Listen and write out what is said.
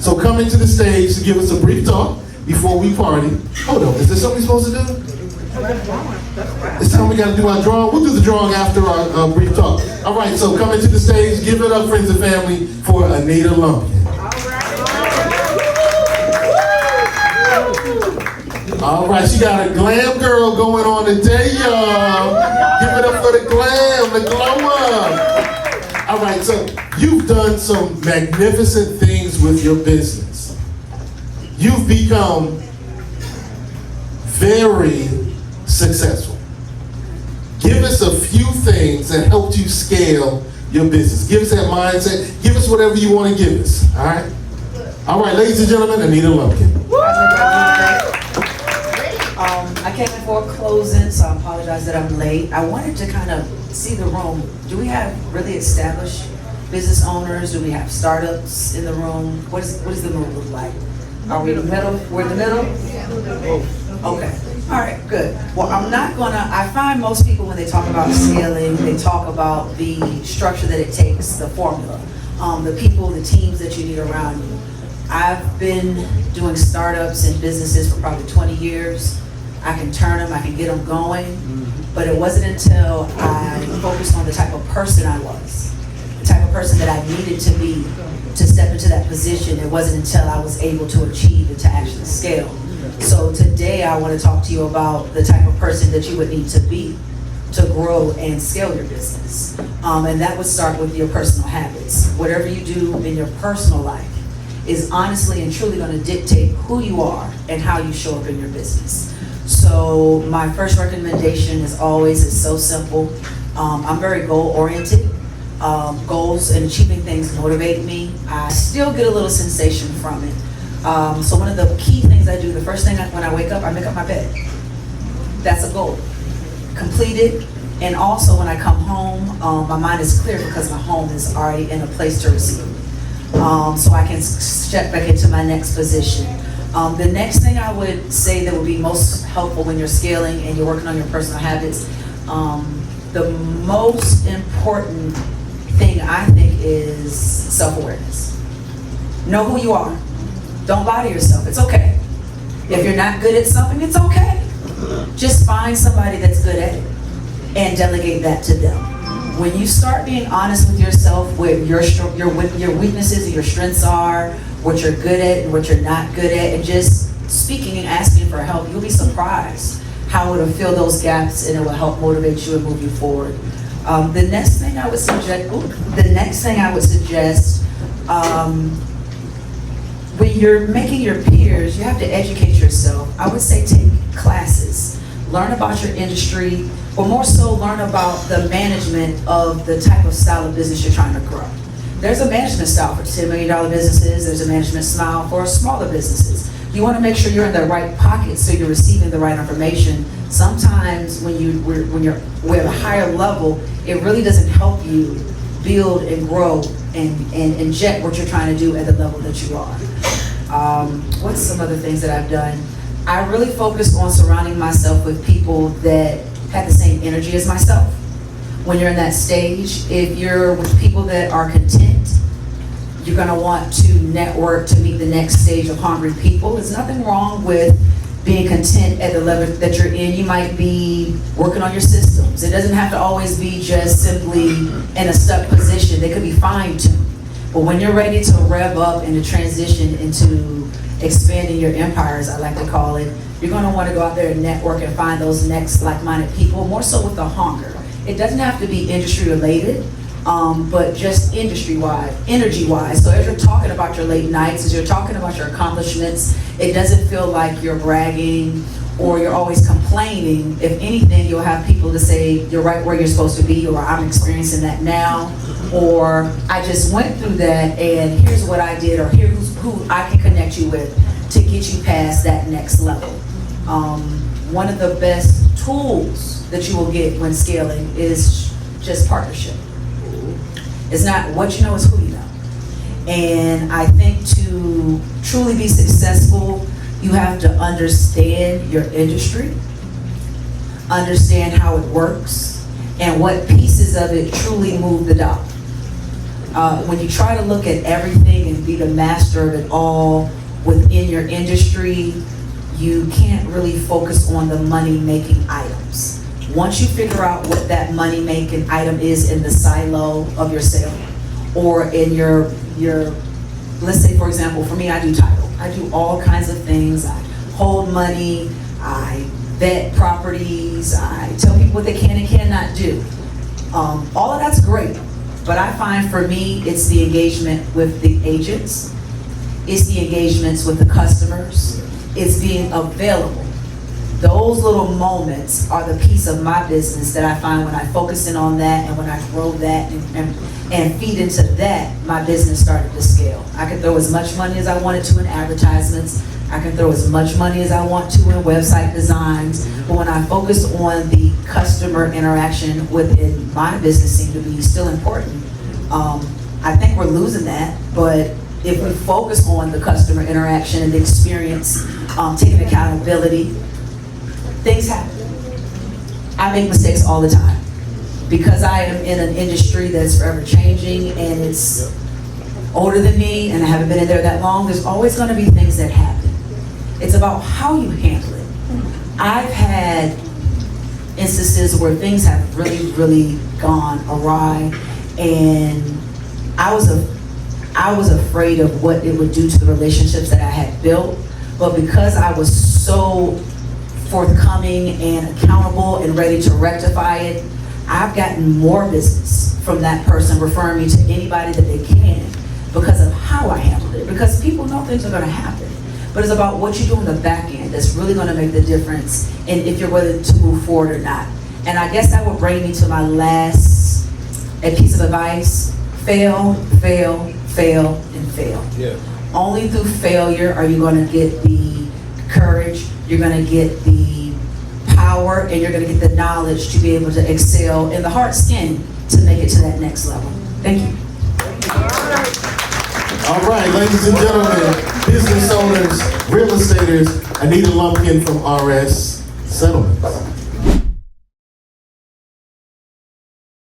So come into the stage to give us a brief talk before we party. Hold on, is there something we're supposed to do? It's time we gotta do our drawing. We'll do the drawing after our brief talk. All right, so come into the stage, give it up, friends and family, for Anita Lumpkin. All right, she got a glam girl going on today, y'all. Give it up for the glam, the glow up. All right, so you've done some magnificent things with your business. You've become very successful. Give us a few things that helped you scale your business. Give us that mindset. Give us whatever you want to give us. All right? All right, ladies and gentlemen, Anita Lumpkin. I came before closing, so I apologize that I'm late. I wanted to kind of see the room. Do we have really established business owners? Do we have startups in the room? What does the room look like? Are we in the middle? We're in the middle? Okay. All right, good. Well, I find most people when they talk about scaling, they talk about the structure that it takes, the formula, the people, the teams that you need around you. I've been doing startups and businesses for probably 20 years. I can turn them, I can get them going, but it wasn't until I focused on the type of person I was, the type of person that I needed to be to step into that position. It wasn't until I was able to achieve and to actually scale. So today I want to talk to you about the type of person that you would need to be to grow and scale your business. And that would start with your personal habits. Whatever you do in your personal life is honestly and truly going to dictate who you are and how you show up in your business. So my first recommendation is so simple. I'm very goal-oriented. Goals and achieving things motivate me. I still get a little sensation from it. So one of the key things I do, the first thing when I wake up, I make up my bed. That's a goal. Completed. And also when I come home, my mind is clear because my home is already in a place to receive. So I can step back into my next position. The next thing I would say that would be most helpful when you're scaling and you're working on your personal habits, the most important thing I think is self-awareness. Know who you are. Don't lie to yourself. It's okay. If you're not good at something, it's okay. Just find somebody that's good at it and delegate that to them. When you start being honest with yourself, with your weaknesses and your strengths are, what you're good at and what you're not good at, and just speaking and asking for help, you'll be surprised how it'll fill those gaps and it will help motivate you and move you forward. The next thing I would suggest, when you're making your peers, you have to educate yourself. I would say take classes, learn about your industry, but more so learn about the management of the type of style of business you're trying to grow. There's a management style for $10 million businesses. There's a management style for smaller businesses. You want to make sure you're in the right pocket so you're receiving the right information. Sometimes when we're at a higher level, it really doesn't help you build and grow and inject what you're trying to do at the level that you are. What's some other things that I've done? I really focus on surrounding myself with people that have the same energy as myself. When you're in that stage, if you're with people that are content, you're going to want to network to meet the next stage of hungry people. There's nothing wrong with being content at the level that you're in. You might be working on your systems. It doesn't have to always be just simply in a stuck position. They could be fine-tuned. But when you're ready to rev up and to transition into expanding your empire, as I like to call it, you're going to want to go out there and network and find those next like-minded people, more so with the hunger. It doesn't have to be industry related, but just industry-wide, energy-wise. So as you're talking about your late nights, as you're talking about your accomplishments, it doesn't feel like you're bragging or you're always complaining. If anything, you'll have people to say, you're right where you're supposed to be, or I'm experiencing that now, or I just went through that and here's what I did, or here's who I can connect you with to get you past that next level. One of the best tools that you will get when scaling is just partnership. It's not what you know, it's who you know. And I think to truly be successful, you have to understand your industry, understand how it works, and what pieces of it truly move the dial. When you try to look at everything and be the master of it all within your industry, you can't really focus on the money-making items. Once you figure out what that money-making item is in the silo of your sale, or in your, let's say for example, for me, I do title. I do all kinds of things. I hold money, I vet properties, I tell people what they can and cannot do. All of that's great, but I find for me, it's the engagement with the agents, it's the engagements with the customers, it's being available. Those little moments are the piece of my business that I find when I focus in on that and when I grow that and feed into that, my business started to scale. I can throw as much money as I wanted to in advertisements. I can throw as much money as I want to in website designs. But when I focus on the customer interaction within my business seemed to be still important. I think we're losing that, but if we focus on the customer interaction and the experience, taking accountability, things happen. I make mistakes all the time. Because I am in an industry that's forever changing and it's older than me and I haven't been in there that long, there's always going to be things that happen. It's about how you handle it. I've had instances where things have really, really gone awry, and I was afraid of what it would do to the relationships that I had built, but because I was so forthcoming and accountable and ready to rectify it, I've gotten more business from that person referring me to anybody that they can because of how I handled it. Because people know things are going to happen, but it's about what you do in the back end that's really going to make the difference in if you're willing to move forward or not. And I guess that would bring me to my last piece of advice: fail, fail, fail, and fail. Yeah. Only through failure are you going to get the courage, you're going to get the power, and you're going to get the knowledge to be able to excel in the hard skin to make it to that next level. Thank you. All right, ladies and gentlemen, business owners, real estaters, Anita Lumpkin from RS Settlements.